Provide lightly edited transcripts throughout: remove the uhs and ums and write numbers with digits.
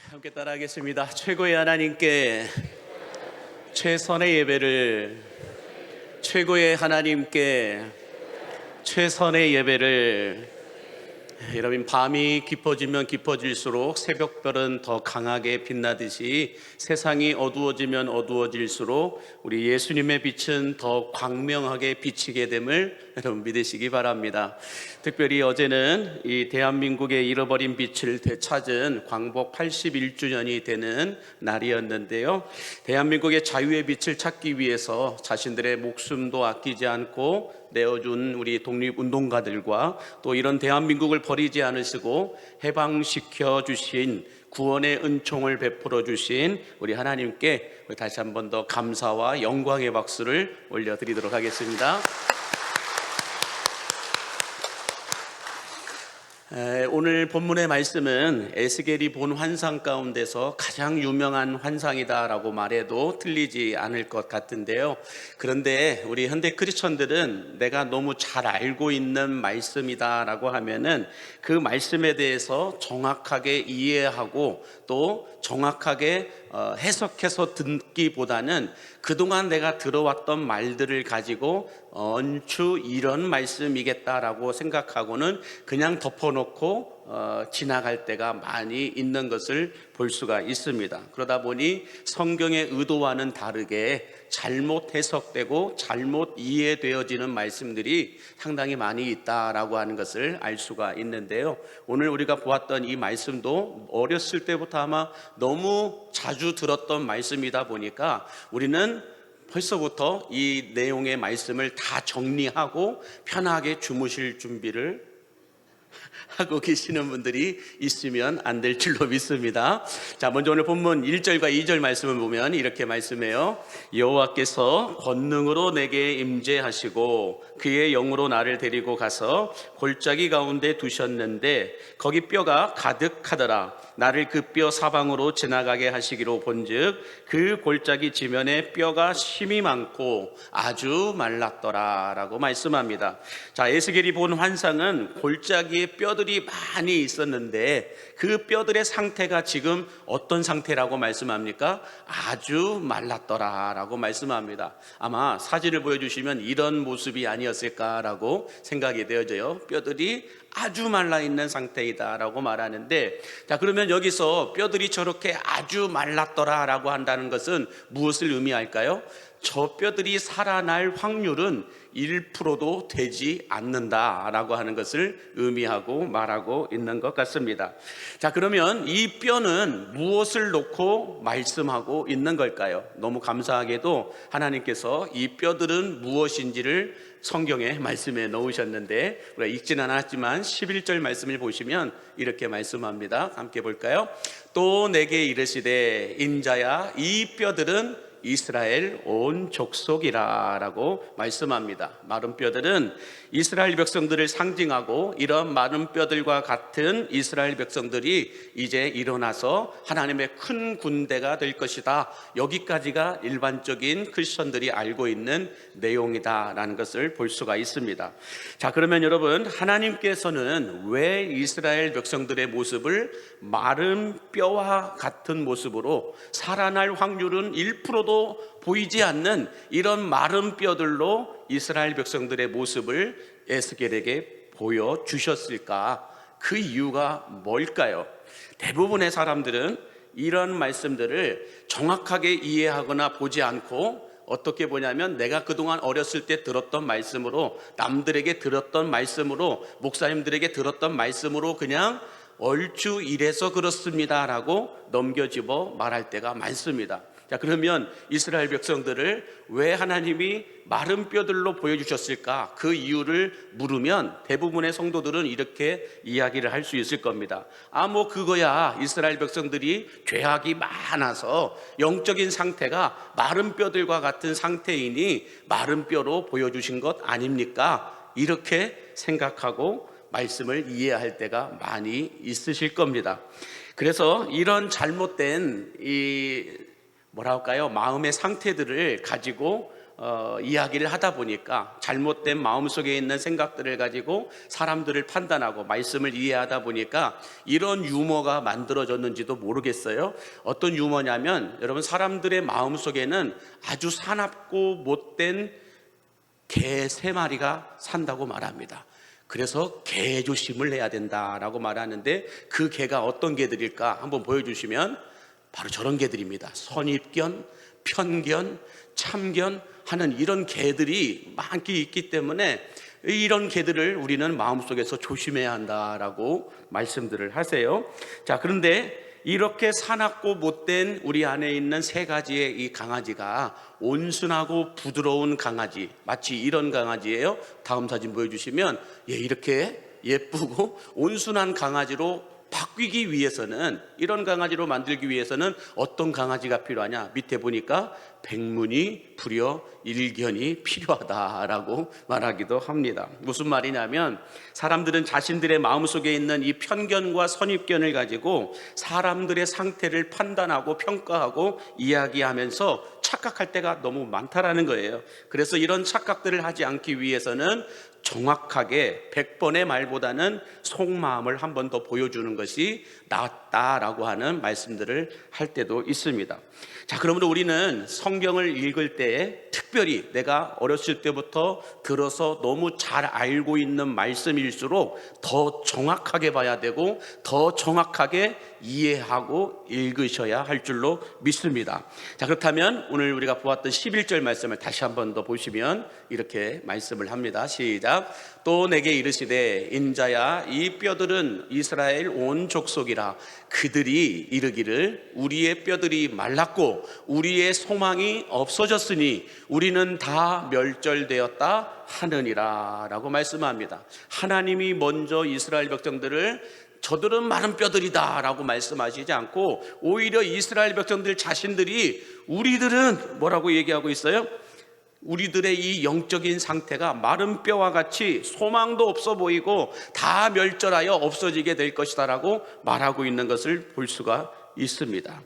함께 따라하겠습니다. 최고의 하나님께 최선의 예배를, 최고의 하나님께 최선의 예배를. 여러분, 밤이 깊어지면 깊어질수록 새벽별은 더 강하게 빛나듯이 세상이 어두워지면 어두워질수록 우리 예수님의 빛은 더 광명하게 비치게 됨을 여러분 믿으시기 바랍니다. 특별히 어제는 이 대한민국의 잃어버린 빛을 되찾은 광복 81주년이 되는 날이었는데요, 대한민국의 자유의 빛을 찾기 위해서 자신들의 목숨도 아끼지 않고 내어준 우리 독립운동가들과 또 이런 대한민국을 버리지 않으시고 해방시켜 주신, 구원의 은총을 베풀어 주신 우리 하나님께 다시 한 번 더 감사와 영광의 박수를 올려드리도록 하겠습니다. 오늘 본문의 말씀은 에스겔이 본 환상 가운데서 가장 유명한 환상이다라고 말해도 틀리지 않을 것 같은데요, 그런데 우리 현대 크리스천들은 내가 너무 잘 알고 있는 말씀이다라고 하면은 그 말씀에 대해서 정확하게 이해하고 또 정확하게 해석해서 듣기보다는 그동안 내가 들어왔던 말들을 가지고 얼추 이런 말씀이겠다라고 생각하고는 그냥 덮어놓고 지나갈 때가 많이 있는 것을 볼 수가 있습니다. 그러다 보니 성경의 의도와는 다르게 잘못 해석되고 잘못 이해되어지는 말씀들이 상당히 많이 있다라고 하는 것을 알 수가 있는데요, 오늘 우리가 보았던 이 말씀도 어렸을 때부터 아마 너무 자주 들었던 말씀이다 보니까 우리는 벌써부터 이 내용의 말씀을 다 정리하고 편하게 주무실 준비를 하고 계시는 분들이 있으면 안 될 줄로 믿습니다. 자, 먼저 오늘 본문 1절과 2절 말씀을 보면 이렇게 말씀해요. 여호와께서 권능으로 내게 임재하시고 그의 영으로 나를 데리고 가서 골짜기 가운데 두셨는데 거기 뼈가 가득하더라. 나를 그 뼈 사방으로 지나가게 하시기로 본즉 그 골짜기 지면에 뼈가 심이 많고 아주 말랐더라 라고 말씀합니다. 자, 에스겔이 본 환상은 골짜기에 뼈들이 많이 있었는데 그 뼈들의 상태가 지금 어떤 상태라고 말씀합니까? 아주 말랐더라 라고 말씀합니다. 아마 사진을 보여주시면 이런 모습이 아니었을까라고 생각이 되어져요. 뼈들이 아주 말라있는 상태이다 라고 말하는데, 자, 그러면 여기서 뼈들이 저렇게 아주 말랐더라 라고 한다는 것은 무엇을 의미할까요? 저 뼈들이 살아날 확률은 1%도 되지 않는다라고 하는 것을 의미하고 말하고 있는 것 같습니다. 자, 그러면 이 뼈는 무엇을 놓고 말씀하고 있는 걸까요? 너무 감사하게도 하나님께서 이 뼈들은 무엇인지를 성경에 말씀에 넣으셨는데 우리가 읽지는 않았지만 11절 말씀을 보시면 이렇게 말씀합니다. 함께 볼까요? 또 내게 이르시되 인자야 이 뼈들은 이스라엘 온 족속이라 라고 말씀합니다. 마른 뼈들은 이스라엘 백성들을 상징하고 이런 마른 뼈들과 같은 이스라엘 백성들이 이제 일어나서 하나님의 큰 군대가 될 것이다, 여기까지가 일반적인 크리스천들이 알고 있는 내용이다 라는 것을 볼 수가 있습니다. 자, 그러면 여러분, 하나님께서는 왜 이스라엘 백성들의 모습을 마른 뼈와 같은 모습으로 살아날 확률은 1%도 보이지 않는 이런 마른 뼈들로 이스라엘 백성들의 모습을 에스겔에게 보여주셨을까? 그 이유가 뭘까요? 대부분의 사람들은 이런 말씀들을 정확하게 이해하거나 보지 않고 어떻게 보냐면 내가 그동안 어렸을 때 들었던 말씀으로, 남들에게 들었던 말씀으로, 목사님들에게 들었던 말씀으로 그냥 얼추 이래서 그렇습니다 라고 넘겨집어 말할 때가 많습니다. 자, 그러면 이스라엘 백성들을 왜 하나님이 마른 뼈들로 보여주셨을까? 그 이유를 물으면 대부분의 성도들은 이렇게 이야기를 할 수 있을 겁니다. 뭐 그거야, 이스라엘 백성들이 죄악이 많아서 영적인 상태가 마른 뼈들과 같은 상태이니 마른 뼈로 보여주신 것 아닙니까? 이렇게 생각하고 말씀을 이해할 때가 많이 있으실 겁니다. 그래서 이런 잘못된 마음의 상태들을 가지고 이야기를 하다 보니까 잘못된 마음속에 있는 생각들을 가지고 사람들을 판단하고 말씀을 이해하다 보니까 이런 유머가 만들어졌는지도 모르겠어요. 어떤 유머냐면, 여러분, 사람들의 마음속에는 아주 사납고 못된 개 3마리가 산다고 말합니다. 그래서 개 조심을 해야 된다라고 말하는데, 그 개가 어떤 개들일까 한번 보여주시면 바로 저런 개들입니다. 선입견, 편견, 참견 하는 이런 개들이 많이 있기 때문에 이런 개들을 우리는 마음속에서 조심해야 한다라고 말씀들을 하세요. 자, 그런데 이렇게 사납고 못된 우리 안에 있는 3가지의 이 강아지가 온순하고 부드러운 강아지, 마치 이런 강아지예요. 다음 사진 보여주시면, 이렇게 예쁘고 온순한 강아지로 바뀌기 위해서는, 이런 강아지로 만들기 위해서는 어떤 강아지가 필요하냐? 밑에 보니까 백문이 불여 일견이 필요하다라고 말하기도 합니다. 무슨 말이냐면, 사람들은 자신들의 마음속에 있는 이 편견과 선입견을 가지고 사람들의 상태를 판단하고 평가하고 이야기하면서 착각할 때가 너무 많다라는 거예요. 그래서 이런 착각들을 하지 않기 위해서는 정확하게 100번의 말보다는 속마음을 한 번 더 보여주는 것이 낫다라고 하는 말씀들을 할 때도 있습니다. 자, 그러므로 우리는 성경을 읽을 때에 특별히 내가 어렸을 때부터 들어서 너무 잘 알고 있는 말씀일수록 더 정확하게 봐야 되고 더 정확하게 이해하고 읽으셔야 할 줄로 믿습니다. 자, 그렇다면 오늘 우리가 보았던 11절 말씀을 다시 한 번 더 보시면 이렇게 말씀을 합니다. 시작. 또 내게 이르시되, 인자야, 이 뼈들은 이스라엘 온 족속이라. 그들이 이르기를 우리의 뼈들이 말랐고 우리의 소망이 없어졌으니 우리는 다 멸절되었다 하느니라 라고 말씀합니다. 하나님이 먼저 이스라엘 백성들을 저들은 마른 뼈들이다 라고 말씀하시지 않고, 오히려 이스라엘 백성들 자신들이 우리들은 뭐라고 얘기하고 있어요? 우리들의 이 영적인 상태가 마른 뼈와 같이 소망도 없어 보이고 다 멸절하여 없어지게 될 것이다 라고 말하고 있는 것을 볼 수가 있습니다.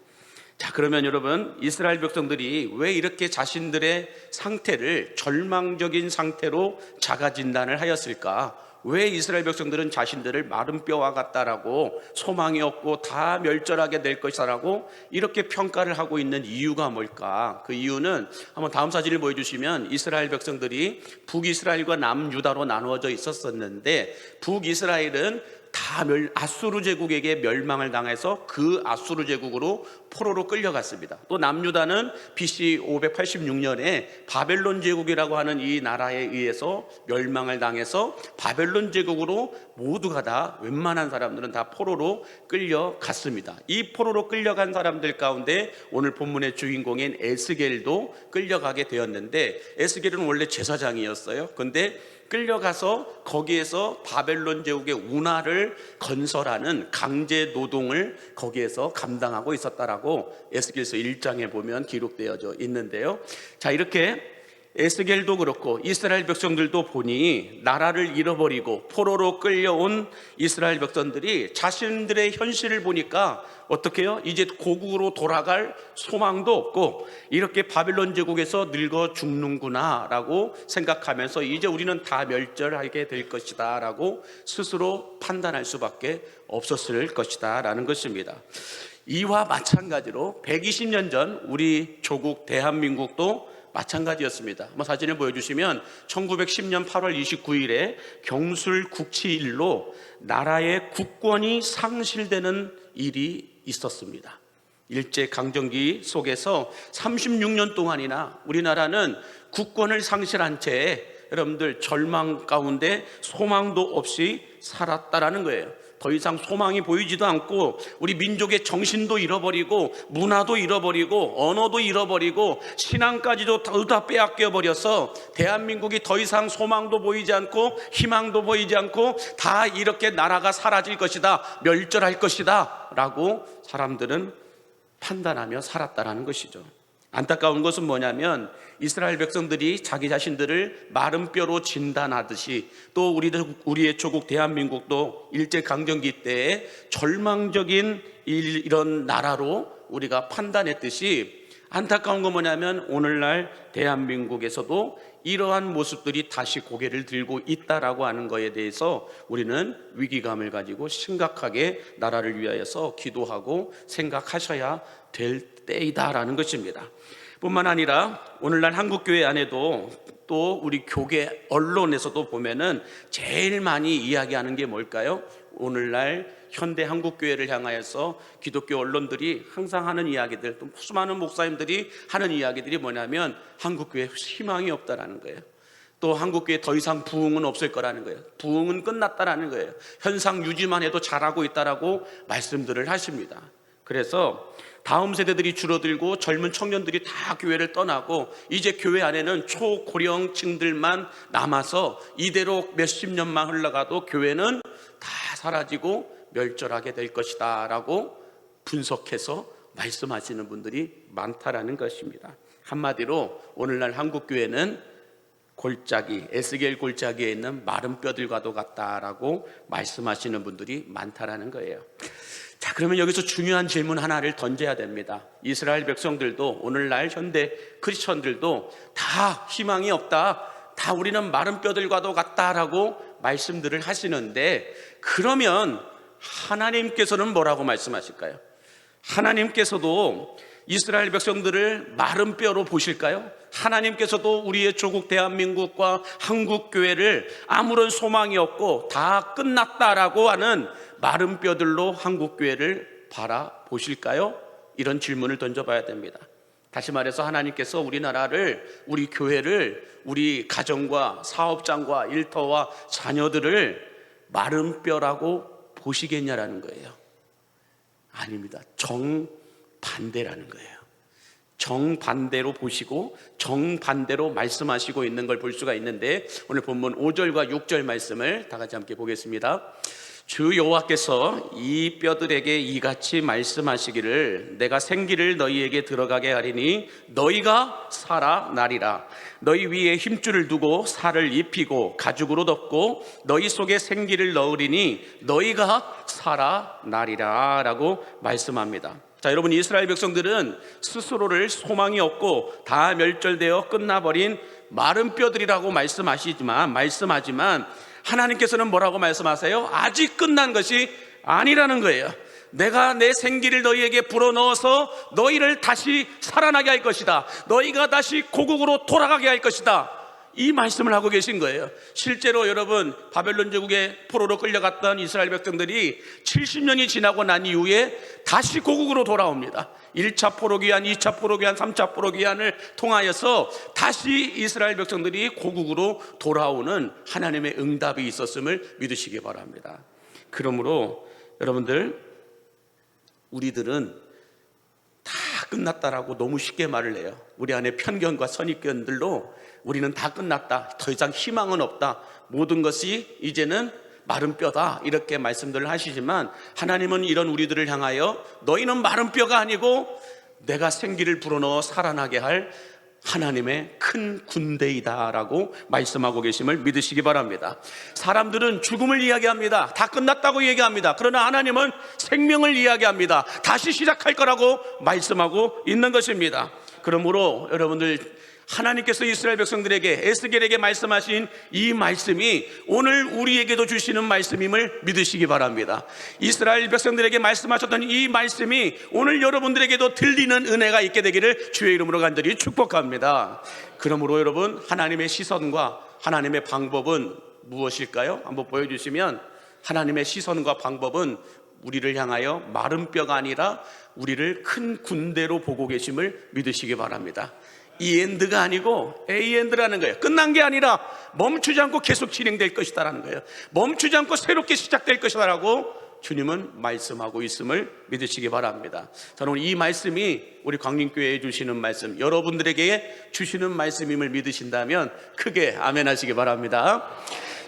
자, 그러면 여러분, 이스라엘 백성들이 왜 이렇게 자신들의 상태를 절망적인 상태로 자가 진단을 하였을까? 왜 이스라엘 백성들은 자신들을 마른 뼈와 같다라고, 소망이 없고 다 멸절하게 될 것이라고 이렇게 평가를 하고 있는 이유가 뭘까? 그 이유는 한번 다음 사진을 보여주시면, 이스라엘 백성들이 북이스라엘과 남유다로 나누어져 있었는데, 북이스라엘은 다 아수르 제국에게 멸망을 당해서 그 아수르 제국으로 포로로 끌려갔습니다. 또 남유다는 BC 586년에 바벨론 제국이라고 하는 이 나라에 의해서 멸망을 당해서 바벨론 제국으로 모두가 다, 웬만한 사람들은 다 포로로 끌려갔습니다. 이 포로로 끌려간 사람들 가운데 오늘 본문의 주인공인 에스겔도 끌려가게 되었는데, 에스겔은 원래 제사장이었어요. 근데 끌려가서 거기에서 바벨론 제국의 운하를 건설하는 강제 노동을 거기에서 감당하고 있었다라고 에스겔서 1장에 보면 기록되어져 있는데요. 자, 이렇게 에스겔도 그렇고 이스라엘 백성들도 보니 나라를 잃어버리고 포로로 끌려온 이스라엘 백성들이 자신들의 현실을 보니까 어떻게 해요? 이제 고국으로 돌아갈 소망도 없고 이렇게 바벨론 제국에서 늙어 죽는구나 라고 생각하면서 이제 우리는 다 멸절하게 될 것이다 라고 스스로 판단할 수밖에 없었을 것이다 라는 것입니다. 이와 마찬가지로 120년 전 우리 조국 대한민국도 마찬가지였습니다. 한번 사진을 보여주시면 1910년 8월 29일에 경술 국치일로 나라의 국권이 상실되는 일이 있었습니다. 일제강점기 속에서 36년 동안이나 우리나라는 국권을 상실한 채 여러분들 절망 가운데 소망도 없이 살았다라는 거예요. 더 이상 소망이 보이지도 않고 우리 민족의 정신도 잃어버리고 문화도 잃어버리고 언어도 잃어버리고 신앙까지도 다 빼앗겨 버려서 대한민국이 더 이상 소망도 보이지 않고 희망도 보이지 않고 다 이렇게 나라가 사라질 것이다, 멸절할 것이다 라고 사람들은 판단하며 살았다라는 것이죠. 안타까운 것은 뭐냐면 이스라엘 백성들이 자기 자신들을 마른 뼈로 진단하듯이 또 우리의 조국 대한민국도 일제강점기 때에 절망적인 이런 나라로 우리가 판단했듯이 안타까운 건 뭐냐면 오늘날 대한민국에서도 이러한 모습들이 다시 고개를 들고 있다라고 하는 것에 대해서 우리는 위기감을 가지고 심각하게 나라를 위하여서 기도하고 생각하셔야 될 때이다라는 것입니다. 뿐만 아니라 오늘날 한국교회 안에도 또 우리 교계 언론에서도 보면은 제일 많이 이야기하는 게 뭘까요? 오늘날 현대 한국교회를 향하여서 기독교 언론들이 항상 하는 이야기들, 또 수많은 목사님들이 하는 이야기들이 뭐냐면 한국교회에 희망이 없다라는 거예요. 또 한국교회에 더 이상 부흥은 없을 거라는 거예요. 부흥은 끝났다라는 거예요. 현상 유지만 해도 잘하고 있다라고 말씀들을 하십니다. 그래서 다음 세대들이 줄어들고 젊은 청년들이 다 교회를 떠나고 이제 교회 안에는 초고령층들만 남아서 이대로 몇십 년만 흘러가도 교회는 다 사라지고 멸절하게 될 것이다 라고 분석해서 말씀하시는 분들이 많다라는 것입니다. 한마디로 오늘날 한국교회는 골짜기, 에스겔 골짜기에 있는 마른 뼈들과도 같다라고 말씀하시는 분들이 많다라는 거예요. 자, 그러면 여기서 중요한 질문 하나를 던져야 됩니다. 이스라엘 백성들도 오늘날 현대 크리스천들도 다 희망이 없다, 다 우리는 마른 뼈들과도 같다라고 말씀들을 하시는데, 그러면 하나님께서는 뭐라고 말씀하실까요? 하나님께서도 이스라엘 백성들을 마른 뼈로 보실까요? 하나님께서도 우리의 조국 대한민국과 한국교회를 아무런 소망이 없고 다 끝났다라고 하는 마른 뼈들로 한국교회를 바라보실까요? 이런 질문을 던져봐야 됩니다. 다시 말해서 하나님께서 우리나라를, 우리 교회를, 우리 가정과 사업장과 일터와 자녀들을 마른 뼈라고 보시겠냐라는 거예요. 아닙니다. 정반대라는 거예요. 정반대로 보시고 정반대로 말씀하시고 있는 걸 볼 수가 있는데, 오늘 본문 5절과 6절 말씀을 다 같이 함께 보겠습니다. 주 여호와께서 이 뼈들에게 이같이 말씀하시기를, 내가 생기를 너희에게 들어가게 하리니 너희가 살아나리라. 너희 위에 힘줄을 두고 살을 입히고 가죽으로 덮고 너희 속에 생기를 넣으리니 너희가 살아나리라 라고 말씀합니다. 자, 여러분, 이스라엘 백성들은 스스로를 소망이 없고 다 멸절되어 끝나버린 마른 뼈들이라고 말씀하지만 하나님께서는 뭐라고 말씀하세요? 아직 끝난 것이 아니라는 거예요. 내가 내 생기를 너희에게 불어넣어서 너희를 다시 살아나게 할 것이다. 너희가 다시 고국으로 돌아가게 할 것이다. 이 말씀을 하고 계신 거예요. 실제로 여러분, 바벨론 제국의 포로로 끌려갔던 이스라엘 백성들이 70년이 지나고 난 이후에 다시 고국으로 돌아옵니다. 1차 포로기한, 2차 포로기한, 3차 포로기한을 통하여서 다시 이스라엘 백성들이 고국으로 돌아오는 하나님의 응답이 있었음을 믿으시기 바랍니다. 그러므로 여러분들, 우리들은 다 끝났다라고 너무 쉽게 말을 해요. 우리 안에 편견과 선입견들로 우리는 다 끝났다, 더 이상 희망은 없다, 모든 것이 이제는 마른 뼈다, 이렇게 말씀들을 하시지만 하나님은 이런 우리들을 향하여 너희는 마른 뼈가 아니고 내가 생기를 불어넣어 살아나게 할 하나님의 큰 군대이다 라고 말씀하고 계심을 믿으시기 바랍니다. 사람들은 죽음을 이야기합니다. 다 끝났다고 얘기합니다. 그러나 하나님은 생명을 이야기합니다. 다시 시작할 거라고 말씀하고 있는 것입니다. 그러므로 여러분들, 하나님께서 이스라엘 백성들에게, 에스겔에게 말씀하신 이 말씀이 오늘 우리에게도 주시는 말씀임을 믿으시기 바랍니다. 이스라엘 백성들에게 말씀하셨던 이 말씀이 오늘 여러분들에게도 들리는 은혜가 있게 되기를 주의 이름으로 간절히 축복합니다. 그러므로 여러분, 하나님의 시선과 하나님의 방법은 무엇일까요? 한번 보여주시면, 하나님의 시선과 방법은 우리를 향하여 마른 뼈가 아니라 우리를 큰 군대로 보고 계심을 믿으시기 바랍니다. 이엔드가 아니고 에이엔드라는 거예요. 끝난 게 아니라 멈추지 않고 계속 진행될 것이다라는 거예요. 멈추지 않고 새롭게 시작될 것이다라고 주님은 말씀하고 있음을 믿으시기 바랍니다. 저는 이 말씀이 우리 광림교회에 주시는 말씀, 여러분들에게 주시는 말씀임을 믿으신다면 크게 아멘 하시기 바랍니다.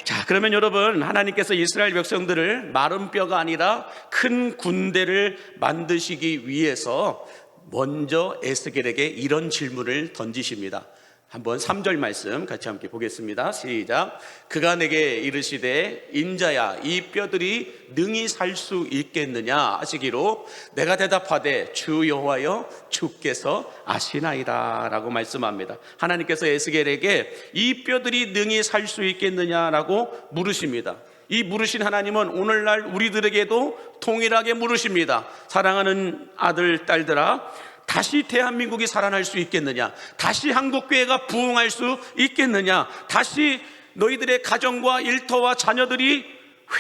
자, 그러면 여러분, 하나님께서 이스라엘 백성들을 마른 뼈가 아니라 큰 군대를 만드시기 위해서 먼저 에스겔에게 이런 질문을 던지십니다. 한번 3절 말씀 같이 함께 보겠습니다. 시작. 그가 내게 이르시되 인자야 이 뼈들이 능히 살 수 있겠느냐 하시기로 내가 대답하되 주 여호와여 주께서 아시나이다 라고 말씀합니다. 하나님께서 에스겔에게 이 뼈들이 능히 살 수 있겠느냐라고 물으십니다. 이 물으신 하나님은 오늘날 우리들에게도 동일하게 물으십니다. 사랑하는 아들, 딸들아, 다시 대한민국이 살아날 수 있겠느냐? 다시 한국교회가 부흥할 수 있겠느냐? 다시 너희들의 가정과 일터와 자녀들이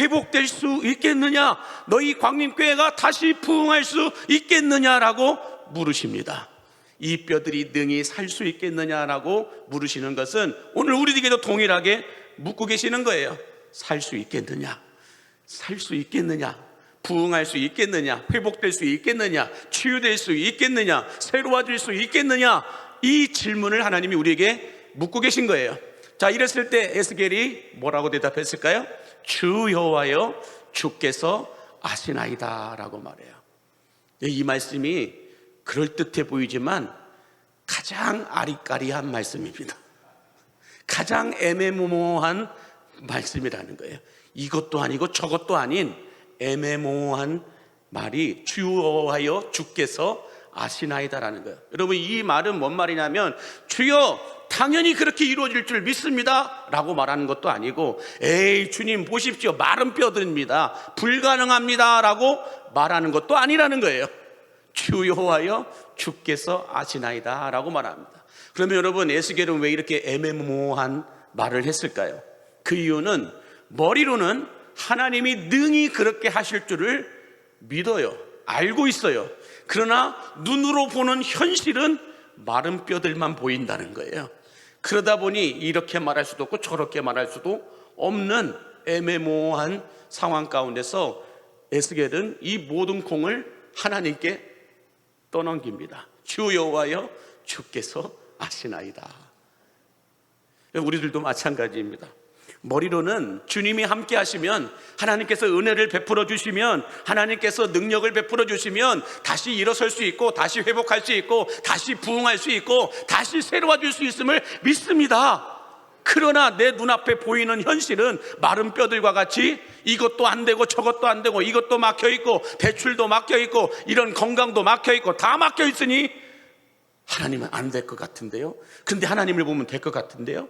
회복될 수 있겠느냐? 너희 광림교회가 다시 부흥할 수 있겠느냐라고 물으십니다. 이 뼈들이 능히 살 수 있겠느냐라고 물으시는 것은 오늘 우리에게도 동일하게 묻고 계시는 거예요. 살 수 있겠느냐? 살 수 있겠느냐? 부흥할 수 있겠느냐? 회복될 수 있겠느냐? 치유될 수 있겠느냐? 새로워질 수 있겠느냐? 이 질문을 하나님이 우리에게 묻고 계신 거예요. 자, 이랬을 때 에스겔이 뭐라고 대답했을까요? 주 여호와여 주께서 아시나이다 라고 말해요. 이 말씀이 그럴듯해 보이지만 가장 아리까리한 말씀입니다. 가장 애매모호한 말씀이라는 거예요. 이것도 아니고 저것도 아닌 애매모호한 말이 주 여호와여 주께서 아시나이다라는 거예요. 여러분, 이 말은 뭔 말이냐면 주여 당연히 그렇게 이루어질 줄 믿습니다 라고 말하는 것도 아니고 에이 주님 보십시오 마른 뼈들입니다 불가능합니다 라고 말하는 것도 아니라는 거예요. 주 여호와여 주께서 아시나이다 라고 말합니다. 그러면 여러분, 에스겔은 왜 이렇게 애매모호한 말을 했을까요? 그 이유는 머리로는 하나님이 능히 그렇게 하실 줄을 믿어요. 알고 있어요. 그러나 눈으로 보는 현실은 마른 뼈들만 보인다는 거예요. 그러다 보니 이렇게 말할 수도 없고 저렇게 말할 수도 없는 애매모호한 상황 가운데서 에스겔은 이 모든 공을 하나님께 떠넘깁니다. 주 여호와여 주께서 아시나이다. 우리들도 마찬가지입니다. 머리로는 주님이 함께 하시면, 하나님께서 은혜를 베풀어 주시면, 하나님께서 능력을 베풀어 주시면 다시 일어설 수 있고 다시 회복할 수 있고 다시 부흥할 수 있고 다시 새로워질 수 있음을 믿습니다. 그러나 내 눈앞에 보이는 현실은 마른 뼈들과 같이 이것도 안 되고 저것도 안 되고 이것도 막혀 있고 대출도 막혀 있고 이런 건강도 막혀 있고 다 막혀 있으니 하나님은 안 될 것 같은데요. 근데 하나님을 보면 될 것 같은데요.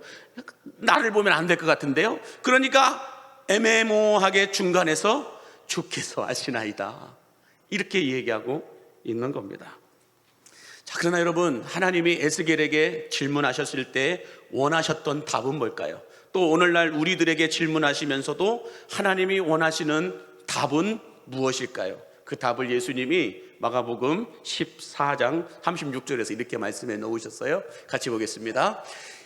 나를 보면 안 될 것 같은데요. 그러니까 애매모호하게 중간에서 주께서 아시나이다 이렇게 얘기하고 있는 겁니다. 자, 그러나 여러분, 하나님이 에스겔에게 질문하셨을 때 원하셨던 답은 뭘까요? 또 오늘날 우리들에게 질문하시면서도 하나님이 원하시는 답은 무엇일까요? 그 답을 예수님이 마가복음 14장 36절에서 이렇게 말씀해 놓으셨어요. 같이 보겠습니다.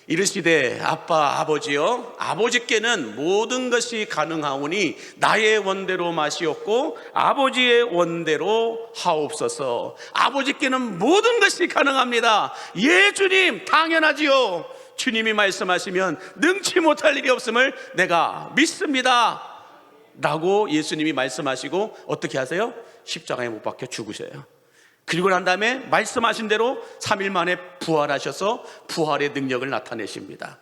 이르시되 아빠 아버지여 아버지께는 모든 것이 가능하오니 나의 원대로 마시옵고 아버지의 원대로 하옵소서. 아버지께는 모든 것이 가능합니다. 예 주님 당연하지요. 주님이 말씀하시면 능치 못할 일이 없음을 내가 믿습니다 라고 예수님이 말씀하시고 어떻게 하세요? 십자가에 못 박혀 죽으셔요. 그리고 난 다음에 말씀하신 대로 3일 만에 부활하셔서 부활의 능력을 나타내십니다.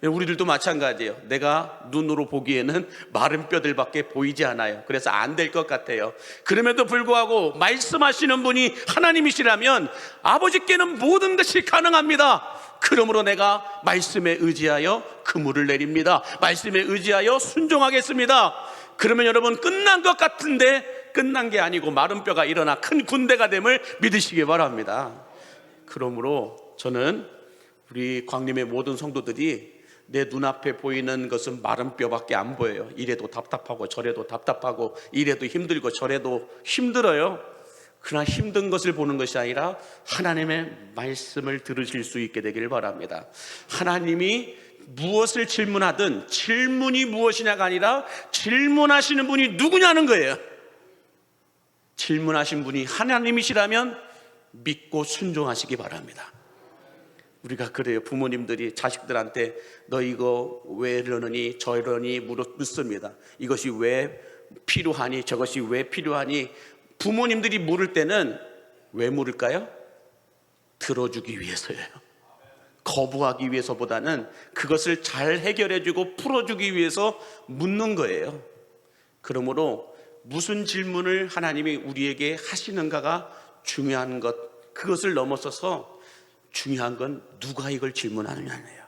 우리들도 마찬가지예요. 내가 눈으로 보기에는 마른 뼈들밖에 보이지 않아요. 그래서 안 될 것 같아요. 그럼에도 불구하고 말씀하시는 분이 하나님이시라면 아버지께는 모든 것이 가능합니다. 그러므로 내가 말씀에 의지하여 그물을 내립니다. 말씀에 의지하여 순종하겠습니다. 그러면 여러분, 끝난 것 같은데 끝난 게 아니고 마른 뼈가 일어나 큰 군대가 됨을 믿으시기 바랍니다. 그러므로 저는 우리 광림의 모든 성도들이 내 눈앞에 보이는 것은 마른 뼈밖에 안 보여요. 이래도 답답하고 저래도 답답하고 이래도 힘들고 저래도 힘들어요. 그러나 힘든 것을 보는 것이 아니라 하나님의 말씀을 들으실 수 있게 되길 바랍니다. 하나님이 무엇을 질문하든 질문이 무엇이냐가 아니라 질문하시는 분이 누구냐는 거예요. 질문하신 분이 하나님이시라면 믿고 순종하시기 바랍니다. 우리가 그래요. 부모님들이 자식들한테 너 이거 왜 이러느니 저러니 묻습니다. 이것이 왜 필요하니 저것이 왜 필요하니. 부모님들이 물을 때는 왜 물을까요? 들어주기 위해서예요. 거부하기 위해서보다는 그것을 잘 해결해주고 풀어주기 위해서 묻는 거예요. 그러므로 무슨 질문을 하나님이 우리에게 하시는가가 중요한 것, 그것을 넘어서서 중요한 건 누가 이걸 질문하느냐예요.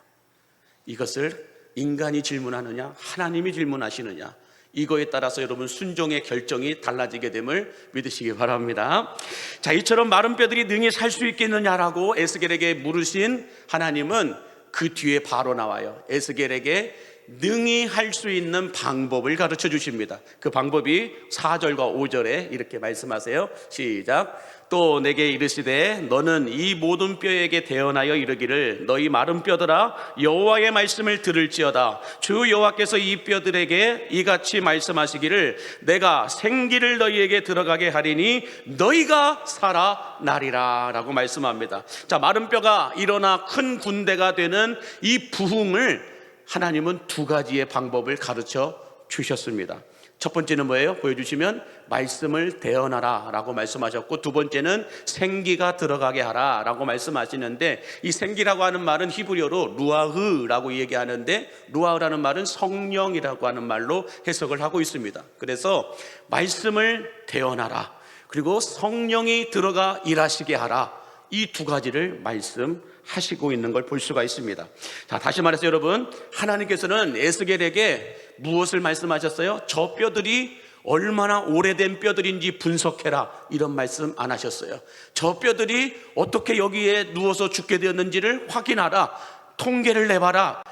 이것을 인간이 질문하느냐, 하나님이 질문하시느냐, 이거에 따라서 여러분 순종의 결정이 달라지게 됨을 믿으시기 바랍니다. 자, 이처럼 마른 뼈들이 능히 살 수 있겠느냐라고 에스겔에게 물으신 하나님은 그 뒤에 바로 나와요. 에스겔에게 능히 할 수 있는 방법을 가르쳐 주십니다. 그 방법이 4절과 5절에 이렇게 말씀하세요. 시작. 또 내게 이르시되 너는 이 모든 뼈에게 대언하여 이르기를 너희 마른 뼈들아 여호와의 말씀을 들을지어다. 주 여호와께서 이 뼈들에게 이같이 말씀하시기를 내가 생기를 너희에게 들어가게 하리니 너희가 살아나리라 라고 말씀합니다. 자, 마른 뼈가 일어나 큰 군대가 되는 이 부흥을 하나님은 두 가지의 방법을 가르쳐 주셨습니다. 첫 번째는 뭐예요? 보여주시면 말씀을 대언하라 라고 말씀하셨고, 두 번째는 생기가 들어가게 하라 라고 말씀하시는데, 이 생기라고 하는 말은 히브리어로 루아흐라고 얘기하는데, 루아흐라는 말은 성령이라고 하는 말로 해석을 하고 있습니다. 그래서 말씀을 대언하라, 그리고 성령이 들어가 일하시게 하라, 이 두 가지를 말씀하시고 있는 걸 볼 수가 있습니다. 자, 다시 말해서 여러분, 하나님께서는 에스겔에게 무엇을 말씀하셨어요? 저 뼈들이 얼마나 오래된 뼈들인지 분석해라, 이런 말씀 안 하셨어요. 저 뼈들이 어떻게 여기에 누워서 죽게 되었는지를 확인하라, 통계를 내봐라,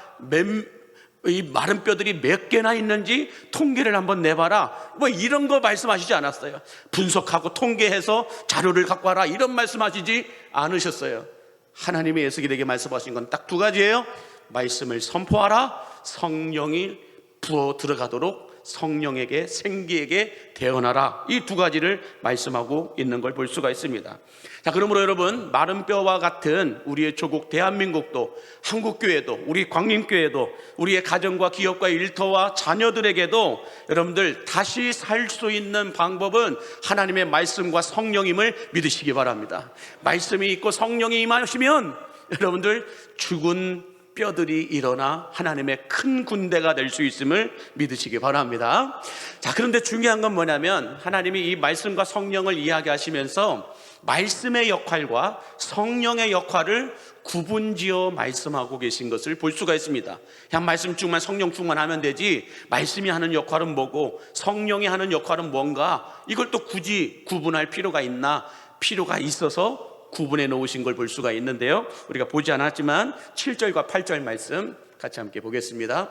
이 마른 뼈들이 몇 개나 있는지 통계를 한번 내봐라, 뭐 이런 거 말씀하시지 않았어요. 분석하고 통계해서 자료를 갖고 와라, 이런 말씀하시지 않으셨어요. 하나님이 에스겔에게 말씀하신 건 딱 두 가지예요. 말씀을 선포하라, 성령이 부어 들어가도록 성령에게, 생기에게 대언하라, 이 두 가지를 말씀하고 있는 걸 볼 수가 있습니다. 자, 그러므로 여러분, 마른 뼈와 같은 우리의 조국 대한민국도, 한국교회도, 우리 광림교회도, 우리의 가정과 기업과 일터와 자녀들에게도 여러분들 다시 살 수 있는 방법은 하나님의 말씀과 성령임을 믿으시기 바랍니다. 말씀이 있고 성령이 임하시면 여러분들 죽은 뼈들이 일어나 하나님의 큰 군대가 될 수 있음을 믿으시기 바랍니다. 자, 그런데 중요한 건 뭐냐면, 하나님이 이 말씀과 성령을 이야기하시면서 말씀의 역할과 성령의 역할을 구분지어 말씀하고 계신 것을 볼 수가 있습니다. 그냥 말씀 충만, 성령 충만하면 되지, 말씀이 하는 역할은 뭐고 성령이 하는 역할은 뭔가, 이걸 또 굳이 구분할 필요가 있나? 필요가 있어서 구분해 놓으신 걸 볼 수가 있는데요, 우리가 보지 않았지만 7절과 8절 말씀 같이 함께 보겠습니다.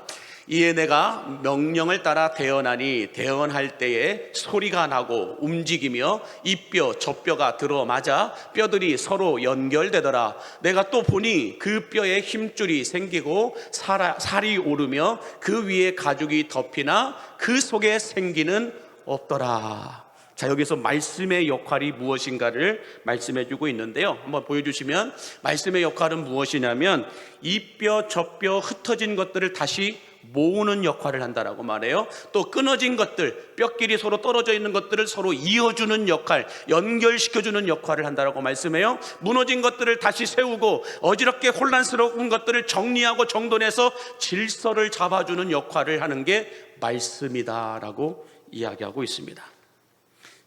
이에 내가 명령을 따라 대언하니 대언할 때에 소리가 나고 움직이며 이 뼈 저 뼈가 들어맞아 뼈들이 서로 연결되더라. 내가 또 보니 그 뼈에 힘줄이 생기고 살이 오르며 그 위에 가죽이 덮이나 그 속에 생기는 없더라. 자, 여기서 말씀의 역할이 무엇인가를 말씀해 주고 있는데요, 한번 보여주시면, 말씀의 역할은 무엇이냐면 이 뼈 저 뼈 흩어진 것들을 다시 모으는 역할을 한다라고 말해요. 또 끊어진 것들, 뼈끼리 서로 떨어져 있는 것들을 서로 이어주는 역할, 연결시켜주는 역할을 한다라고 말씀해요. 무너진 것들을 다시 세우고 어지럽게 혼란스러운 것들을 정리하고 정돈해서 질서를 잡아주는 역할을 하는 게 말씀이다라고 이야기하고 있습니다.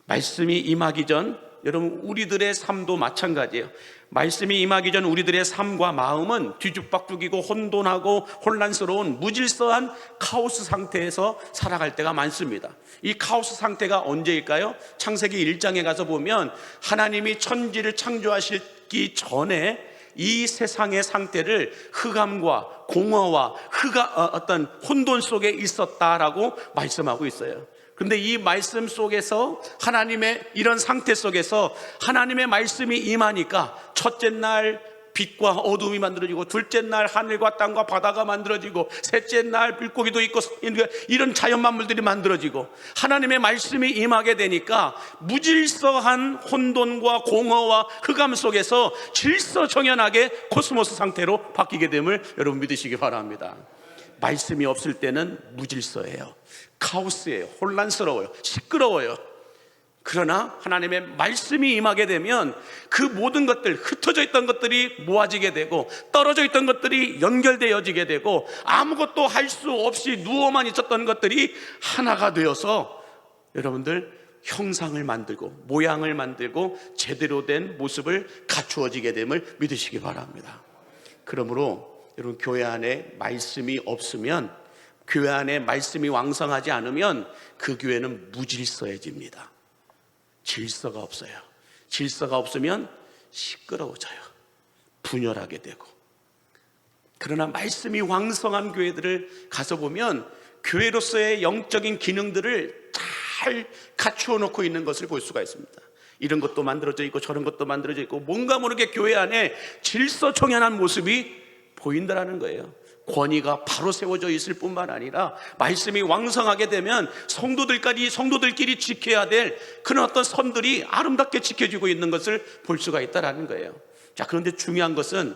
말씀이 임하기 전, 여러분 우리들의 삶도 마찬가지예요. 말씀이 임하기 전 우리들의 삶과 마음은 뒤죽박죽이고 혼돈하고 혼란스러운 무질서한 카오스 상태에서 살아갈 때가 많습니다. 이 카오스 상태가 언제일까요? 창세기 1장에 가서 보면 하나님이 천지를 창조하시기 전에 이 세상의 상태를 흑암과 공허와 어떤 혼돈 속에 있었다라고 말씀하고 있어요. 그런데 이 말씀 속에서, 하나님의 이런 상태 속에서 하나님의 말씀이 임하니까 첫째 날 빛과 어둠이 만들어지고, 둘째 날 하늘과 땅과 바다가 만들어지고, 셋째 날 물고기도 있고 이런 자연 만물들이 만들어지고, 하나님의 말씀이 임하게 되니까 무질서한 혼돈과 공허와 흑암 속에서 질서정연하게 코스모스 상태로 바뀌게 됨을 여러분 믿으시기 바랍니다. 말씀이 없을 때는 무질서예요, 카오스예요, 혼란스러워요, 시끄러워요. 그러나 하나님의 말씀이 임하게 되면 그 모든 것들, 흩어져 있던 것들이 모아지게 되고 떨어져 있던 것들이 연결되어지게 되고 아무것도 할 수 없이 누워만 있었던 것들이 하나가 되어서 여러분들 형상을 만들고 모양을 만들고 제대로 된 모습을 갖추어지게 됨을 믿으시기 바랍니다. 그러므로 여러분, 교회 안에 말씀이 없으면, 교회 안에 말씀이 왕성하지 않으면 그 교회는 무질서해집니다. 질서가 없어요. 질서가 없으면 시끄러워져요. 분열하게 되고. 그러나 말씀이 왕성한 교회들을 가서 보면 교회로서의 영적인 기능들을 잘 갖추어 놓고 있는 것을 볼 수가 있습니다. 이런 것도 만들어져 있고 저런 것도 만들어져 있고 뭔가 모르게 교회 안에 질서정연한 모습이 보인다라는 거예요. 권위가 바로 세워져 있을 뿐만 아니라 말씀이 왕성하게 되면 성도들끼리 지켜야 될 그런 어떤 선들이 아름답게 지켜지고 있는 것을 볼 수가 있다라는 거예요. 자, 그런데 중요한 것은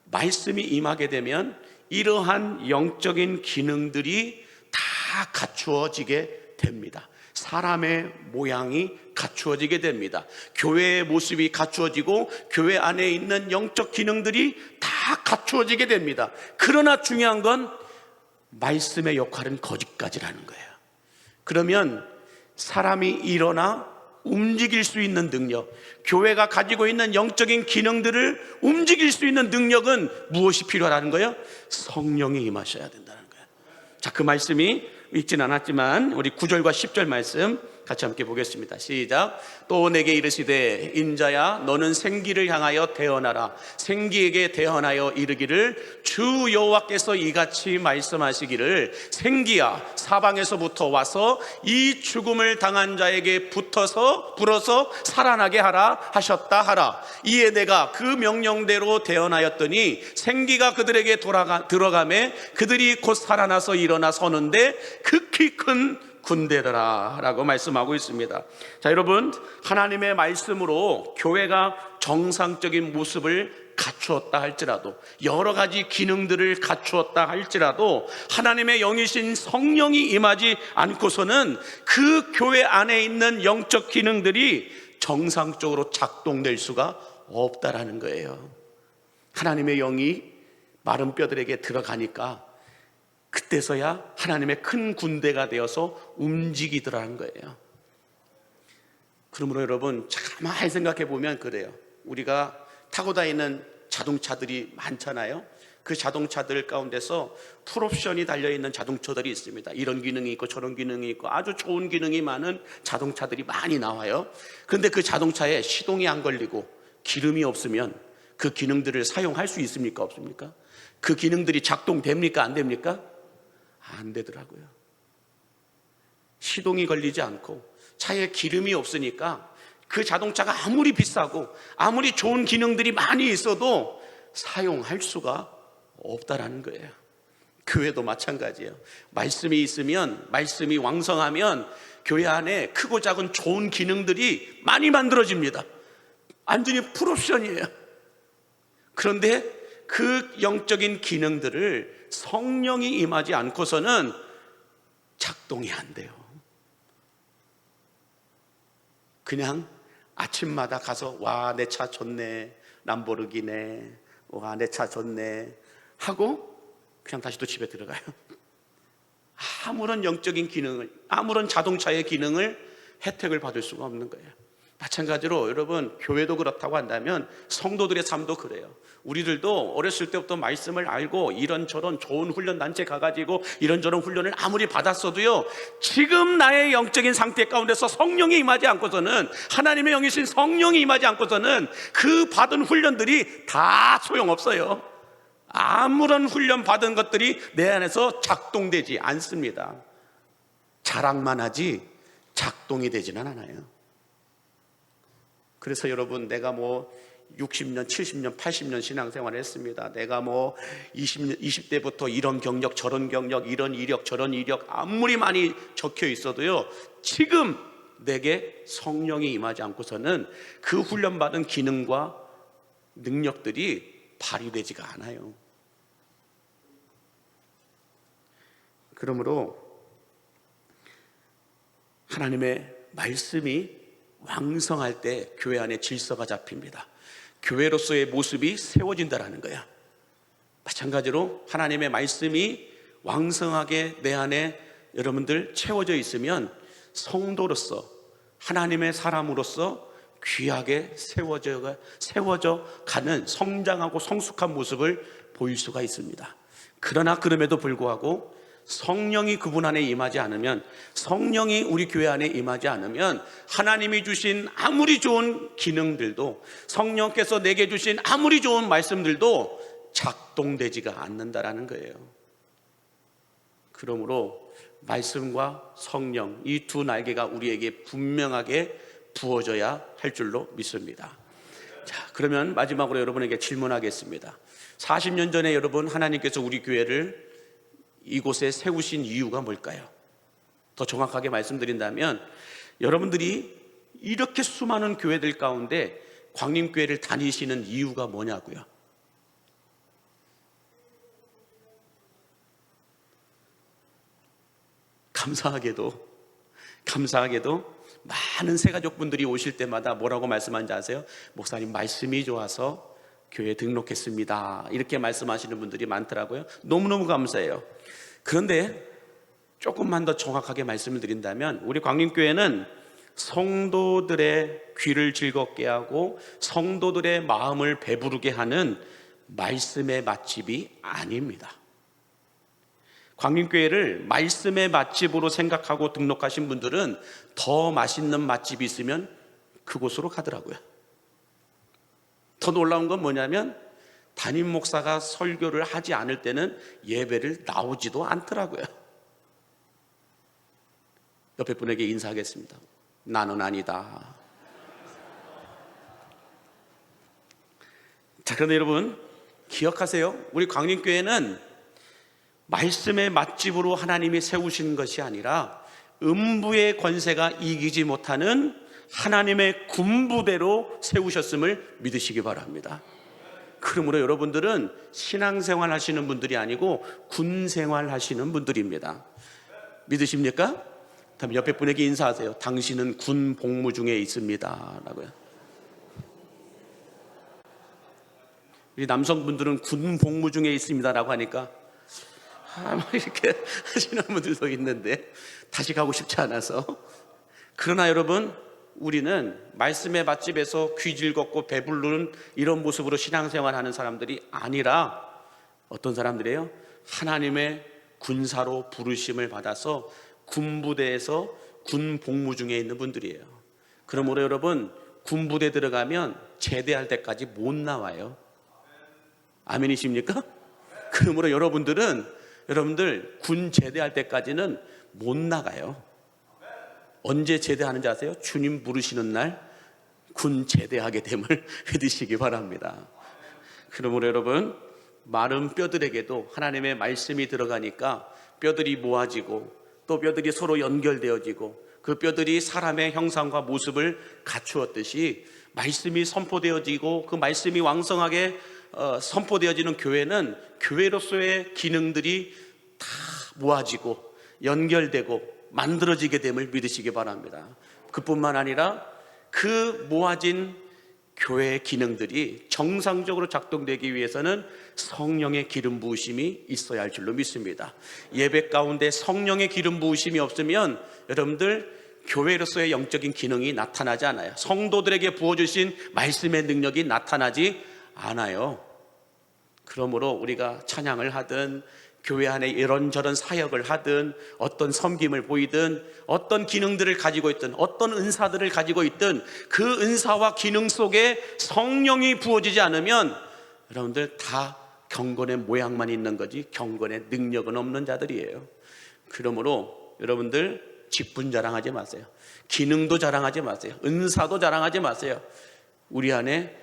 말씀이 임하게 되면 이러한 영적인 기능들이 다 갖추어지게 됩니다. 사람의 모양이 갖추어지게 됩니다. 교회의 모습이 갖추어지고 교회 안에 있는 영적 기능들이 다 갖추어지게 됩니다. 그러나 중요한 건 말씀의 역할은 거기까지라는 거예요. 그러면 사람이 일어나 움직일 수 있는 능력, 교회가 가지고 있는 영적인 기능들을 움직일 수 있는 능력은 무엇이 필요하다는 거예요? 성령이 임하셔야 된다는 거예요. 자, 그 말씀이 읽진 않았지만 우리 9절과 10절 말씀 같이 함께 보겠습니다. 시작. 또 내게 이르시되 인자야 너는 생기를 향하여 대언하라. 생기에게 대언하여 이르기를 주 여호와께서 이같이 말씀하시기를 생기야 사방에서부터 와서 이 죽음을 당한 자에게 불어서 살아나게 하라 하셨다 하라. 이에 내가 그 명령대로 대언하였더니 생기가 그들에게 들어가매 그들이 곧 살아나서 일어나 서는데 극히 큰 군대더라 라고 말씀하고 있습니다. 자, 여러분, 하나님의 말씀으로 교회가 정상적인 모습을 갖추었다 할지라도, 여러 가지 기능들을 갖추었다 할지라도 하나님의 영이신 성령이 임하지 않고서는 그 교회 안에 있는 영적 기능들이 정상적으로 작동될 수가 없다라는 거예요. 하나님의 영이 마른 뼈들에게 들어가니까 그때서야 하나님의 큰 군대가 되어서 움직이더라는 거예요. 그러므로 여러분, 가만히 생각해 보면 그래요. 우리가 타고 다니는 자동차들이 많잖아요. 그 자동차들 가운데서 풀옵션이 달려있는 자동차들이 있습니다. 이런 기능이 있고 저런 기능이 있고 아주 좋은 기능이 많은 자동차들이 많이 나와요. 그런데 그 자동차에 시동이 안 걸리고 기름이 없으면 그 기능들을 사용할 수 있습니까? 없습니까? 그 기능들이 작동됩니까? 안 됩니까? 안 되더라고요. 시동이 걸리지 않고 차에 기름이 없으니까 그 자동차가 아무리 비싸고 아무리 좋은 기능들이 많이 있어도 사용할 수가 없다라는 거예요. 교회도 마찬가지예요. 말씀이 있으면, 말씀이 왕성하면 교회 안에 크고 작은 좋은 기능들이 많이 만들어집니다. 완전히 풀옵션이에요. 그런데 그 영적인 기능들을 성령이 임하지 않고서는 작동이 안 돼요. 그냥 아침마다 가서 와, 내 차 좋네, 람보르기네, 와, 내 차 좋네 하고 그냥 다시 또 집에 들어가요. 아무런 영적인 기능을, 아무런 자동차의 기능을 혜택을 받을 수가 없는 거예요. 마찬가지로 여러분, 교회도 그렇다고 한다면 성도들의 삶도 그래요. 우리들도 어렸을 때부터 말씀을 알고 이런저런 좋은 훈련단체 가가지고 이런저런 훈련을 아무리 받았어도요, 지금 나의 영적인 상태 가운데서 성령이 임하지 않고서는, 하나님의 영이신 성령이 임하지 않고서는 그 받은 훈련들이 다 소용없어요. 아무런 훈련 받은 것들이 내 안에서 작동되지 않습니다. 자랑만 하지 작동이 되지는 않아요. 그래서 여러분, 내가 60년, 70년, 80년 신앙생활을 했습니다. 내가 20대부터 이런 경력, 저런 경력, 이런 이력, 저런 이력 아무리 많이 적혀 있어도요, 지금 내게 성령이 임하지 않고서는 그 훈련받은 기능과 능력들이 발휘되지가 않아요. 그러므로 하나님의 말씀이 왕성할 때 교회 안에 질서가 잡힙니다. 교회로서의 모습이 세워진다라는 거야. 마찬가지로 하나님의 말씀이 왕성하게 내 안에 여러분들 채워져 있으면 성도로서, 하나님의 사람으로서 귀하게 세워져 가는 성장하고 성숙한 모습을 보일 수가 있습니다. 그러나 그럼에도 불구하고 성령이 그분 안에 임하지 않으면, 성령이 우리 교회 안에 임하지 않으면 하나님이 주신 아무리 좋은 기능들도, 성령께서 내게 주신 아무리 좋은 말씀들도 작동되지가 않는다라는 거예요. 그러므로 말씀과 성령, 이 두 날개가 우리에게 분명하게 부어져야 할 줄로 믿습니다. 자, 그러면 마지막으로 여러분에게 질문하겠습니다. 40년 전에 여러분, 하나님께서 우리 교회를 이곳에 세우신 이유가 뭘까요? 더 정확하게 말씀드린다면, 여러분들이 이렇게 수많은 교회들 가운데 광림교회를 다니시는 이유가 뭐냐고요? 감사하게도 많은 새가족분들이 오실 때마다 뭐라고 말씀하는지 아세요? 목사님, 말씀이 좋아서 교회에 등록했습니다, 이렇게 말씀하시는 분들이 많더라고요. 너무너무 감사해요. 그런데 조금만 더 정확하게 말씀을 드린다면, 우리 광림교회는 성도들의 귀를 즐겁게 하고 성도들의 마음을 배부르게 하는 말씀의 맛집이 아닙니다. 광림교회를 말씀의 맛집으로 생각하고 등록하신 분들은 더 맛있는 맛집이 있으면 그곳으로 가더라고요. 더 놀라운 건 뭐냐면, 담임 목사가 설교를 하지 않을 때는 예배를 나오지도 않더라고요. 옆에 분에게 인사하겠습니다. 나는 아니다. 자, 그런데 여러분 기억하세요. 우리 광림교회는 말씀의 맛집으로 하나님이 세우신 것이 아니라 음부의 권세가 이기지 못하는 하나님의 군부대로 세우셨음을 믿으시기 바랍니다. 그러므로 여러분들은 신앙생활 하시는 분들이 아니고 군생활 하시는 분들입니다. 믿으십니까? 다음 옆에 분에게 인사하세요. 당신은 군 복무 중에 있습니다 라고요. 우리 남성분들은 군 복무 중에 있습니다 라고 하니까 이렇게 하시는 분들도 있는데 다시 가고 싶지 않아서. 그러나 여러분, 우리는 말씀의 맛집에서 귀 즐겁고 배부르는 이런 모습으로 신앙생활 하는 사람들이 아니라 어떤 사람들이에요? 하나님의 군사로 부르심을 받아서 군부대에서 군 복무 중에 있는 분들이에요. 그러므로 여러분, 군부대 들어가면 제대할 때까지 못 나와요. 아멘이십니까? 그러므로 여러분들 군 제대할 때까지는 못 나가요. 언제 제대하는지 아세요? 주님 부르시는 날 군 제대하게 됨을 믿으시기 바랍니다. 그러므로 여러분, 마른 뼈들에게도 하나님의 말씀이 들어가니까 뼈들이 모아지고 또 뼈들이 서로 연결되어지고 그 뼈들이 사람의 형상과 모습을 갖추었듯이 말씀이 선포되어지고 그 말씀이 왕성하게 선포되어지는 교회는 교회로서의 기능들이 다 모아지고 연결되고 만들어지게 됨을 믿으시기 바랍니다. 그뿐만 아니라 그 모아진 교회의 기능들이 정상적으로 작동되기 위해서는 성령의 기름 부으심이 있어야 할 줄로 믿습니다. 예배 가운데 성령의 기름 부으심이 없으면 여러분들 교회로서의 영적인 기능이 나타나지 않아요. 성도들에게 부어주신 말씀의 능력이 나타나지 않아요. 그러므로 우리가 찬양을 하든 교회 안에 이런저런 사역을 하든 어떤 섬김을 보이든 어떤 기능들을 가지고 있든 어떤 은사들을 가지고 있든 그 은사와 기능 속에 성령이 부어지지 않으면 여러분들 다 경건의 모양만 있는 거지 경건의 능력은 없는 자들이에요. 그러므로 여러분들 직분 자랑하지 마세요. 기능도 자랑하지 마세요. 은사도 자랑하지 마세요. 우리 안에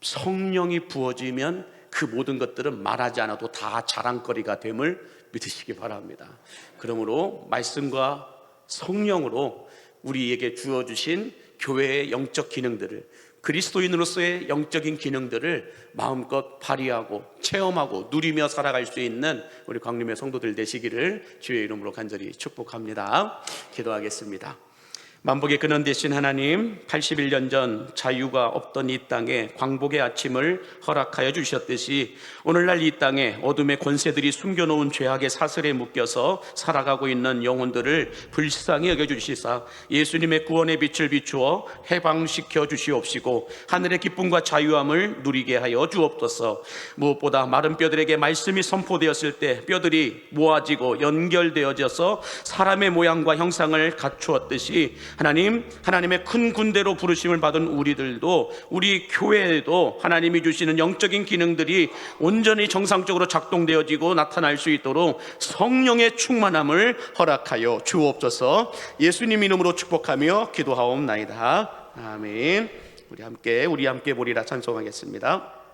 성령이 부어지면 그 모든 것들은 말하지 않아도 다 자랑거리가 됨을 믿으시기 바랍니다. 그러므로 말씀과 성령으로 우리에게 주어주신 교회의 영적 기능들을, 그리스도인으로서의 영적인 기능들을 마음껏 발휘하고 체험하고 누리며 살아갈 수 있는 우리 광림의 성도들 되시기를 주의 이름으로 간절히 축복합니다. 기도하겠습니다. 만복의 근원 되신 하나님, 81년 전 자유가 없던 이 땅에 광복의 아침을 허락하여 주셨듯이 오늘날 이 땅에 어둠의 권세들이 숨겨놓은 죄악의 사슬에 묶여서 살아가고 있는 영혼들을 불쌍히 여겨주시사 예수님의 구원의 빛을 비추어 해방시켜 주시옵시고 하늘의 기쁨과 자유함을 누리게 하여 주옵소서. 무엇보다 마른 뼈들에게 말씀이 선포되었을 때 뼈들이 모아지고 연결되어져서 사람의 모양과 형상을 갖추었듯이 하나님의 큰 군대로 부르심을 받은 우리들도, 우리 교회에도 하나님이 주시는 영적인 기능들이 온전히 정상적으로 작동되어지고 나타날 수 있도록 성령의 충만함을 허락하여 주옵소서. 예수님 이름으로 축복하며 기도하옵나이다. 아멘. 우리 함께 보리라 찬송하겠습니다.